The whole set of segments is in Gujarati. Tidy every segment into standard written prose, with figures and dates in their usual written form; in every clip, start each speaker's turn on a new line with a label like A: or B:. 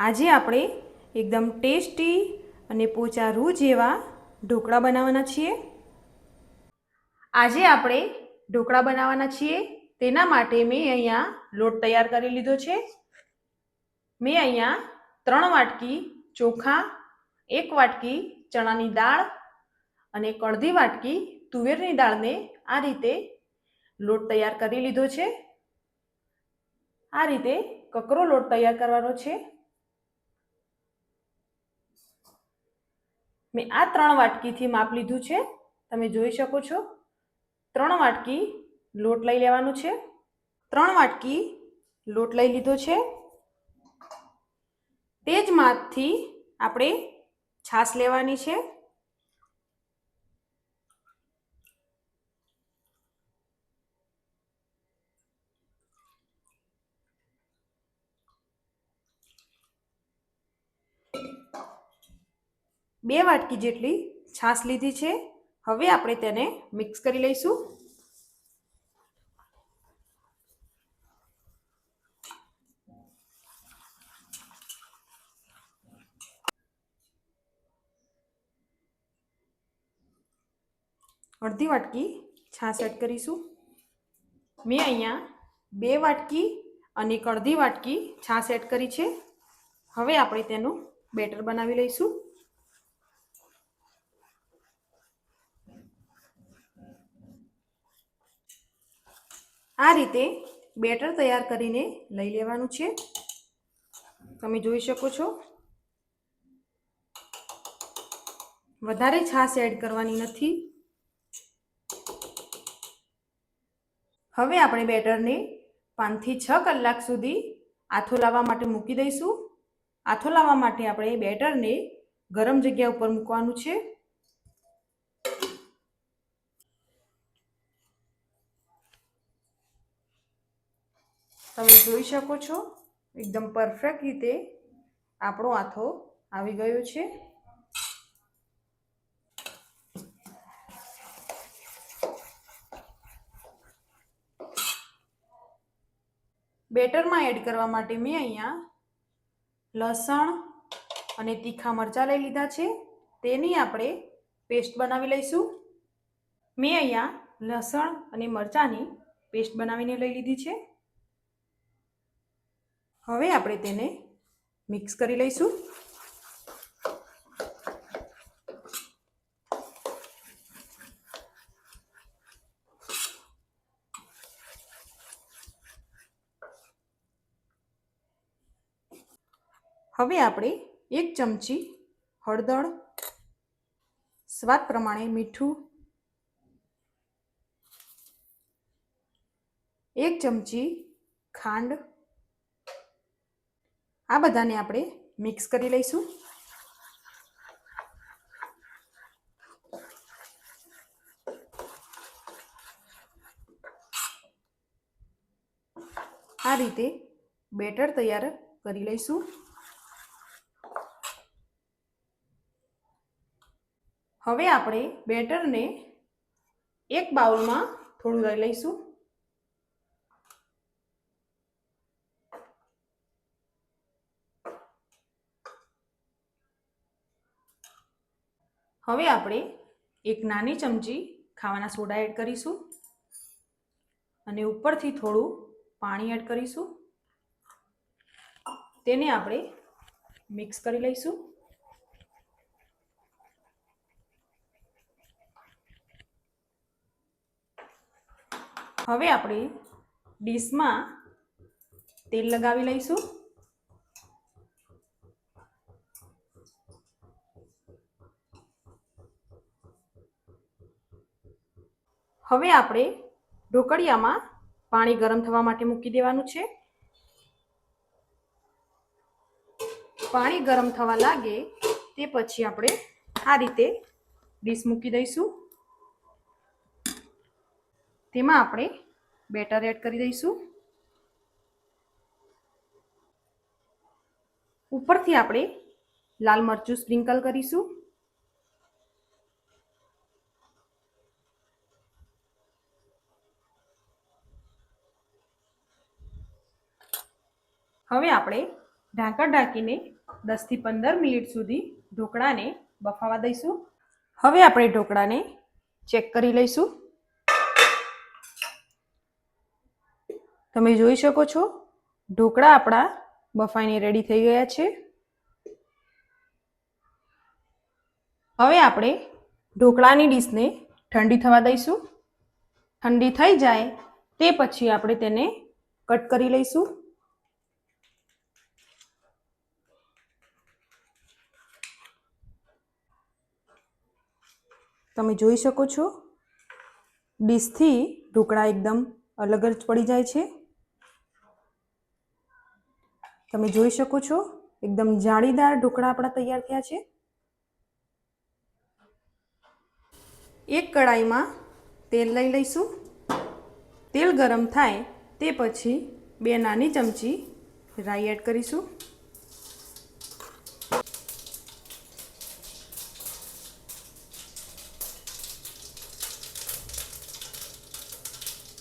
A: આજે આપણે એકદમ ટેસ્ટી અને પોચા રૂ જેવા ઢોકળા બનાવવાના છીએ। આજે આપણે ઢોકળા બનાવવાના છીએ, તેના માટે મેં અહીંયા લોટ તૈયાર કરી લીધો છે। મેં અહીંયા 3 વાટકી ચોખા, 1 વાટકી ચણાની દાળ અને 1/2 વાટકી તુવેરની દાળને આ રીતે લોટ તૈયાર કરી લીધો છે। આ રીતે કકરો લોટ તૈયાર કરવાનો છે। મેં આ 3 વાટકીથી માપ લીધું છે, તમે જોઈ શકો છો। 3 વાટકી લોટ લઈ લેવાનું છે। 3 વાટકી લોટ લઈ લીધો છે। તે જ માપથી આપણે છાશ લેવાની છે। બે વાટકી જેટલી છાશ લીધી છે। હવે આપણે તેને મિક્સ કરી લઈશું। અડધી વાટકી છાશ એડ કરીશું। મેં અહીંયા 2 વાટકી અને 1/2 વાટકી છાશ એડ કરી છે। હવે આપણે તેનું બેટર બનાવી લઈશું। આ રીતે બેટર તૈયાર કરીને લઈ લેવાનું છે, તમે જોઈ શકો છો। વધારે છાશ એડ કરવાની નથી। હવે આપણે બેટરને 5 થી 6 કલાક સુધી આથો લાવવા માટે મૂકી દઈશું। આથો લાવવા માટે આપણે બેટરને ગરમ જગ્યા ઉપર મૂકવાનું છે। તમે જોઈ શકો છો એકદમ પરફેક્ટ રીતે આપણો આથો આવી ગયો છે। બેટરમાં એડ કરવા માટે મેં અહીંયા લસણ અને તીખા મરચાં લઈ લીધા છે, તેની આપણે પેસ્ટ બનાવી લઈશું। મેં અહીંયા લસણ અને મરચાંની પેસ્ટ બનાવીને લઈ લીધી છે। હવે આપણે તેને મિક્સ કરી લઈશું। હવે આપણે 1 ચમચી હળદર, સ્વાદ પ્રમાણે મીઠું, 1 ચમચી ખાંડ, આ બધાને આપણે મિક્સ કરી લઈશું। આ રીતે બેટર તૈયાર કરી લઈશું। હવે આપણે બેટરને એક બાઉલમાં થોડું લઈ લઈશું। હવે આપણે 1 નાની ચમચી ખાવાના સોડા એડ કરીશું અને ઉપરથી થોડું પાણી એડ કરીશું। તેને આપણે મિક્સ કરી લઈશું। હવે આપણે ડીશમાં તેલ લગાવી લઈશું। હવે આપણે ઢોકળિયામાં પાણી ગરમ થવા માટે મૂકી દેવાનું છે। પાણી ગરમ થવા લાગે તે પછી આપણે આ રીતે ડીશ મૂકી દઈશું। તેમાં આપણે બેટર એડ કરી દઈશું। ઉપરથી આપણે લાલ મરચું સ્પ્રિંકલ કરીશું। હવે આપણે ઢાંકણ ઢાંકીને 10 થી 15 મિનિટ સુધી ઢોકળાને બફાવા દઈશું. હવે આપણે ઢોકળાને ચેક કરી લઈશું. તમે જોઈ શકો છો ઢોકળા આપણા બફાઈને રેડી થઈ ગયા છે. હવે આપણે ઢોકળાની ડીશને ઠંડી થવા દઈશું. ઠંડી થઈ જાય તે પછી આપણે તેને કટ કરી લઈશું. તમે જોઈ શકો છો ડીશથી ઢોકળા એકદમ અલગ જ પડી જાય છે. તમે જોઈ શકો છો એકદમ જાળીદાર ઢોકળા આપણા તૈયાર થયા છે. એક કડાઈમાં તેલ લઈ લઈશું. તેલ ગરમ થાય તે પછી 2 નાની ચમચી રાઈ એડ કરીશું.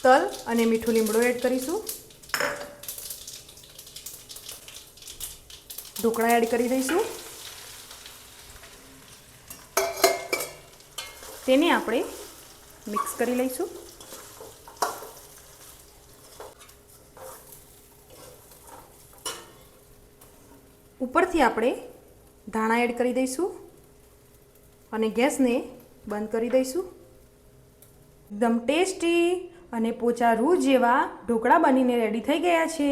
A: તલ અને મીઠું લીમડો એડ કરીશું. ઢોકળા એડ કરી દઈશું. તેને આપણે મિક્સ કરી લઈશું. ઉપરથી આપણે ધાણા એડ કરી દઈશું અને ગેસને બંધ કરી દઈશું. એકદમ ટેસ્ટી અને પોચા રૂ જેવા ઢોકળા બનીને રેડી થઈ ગયા છે.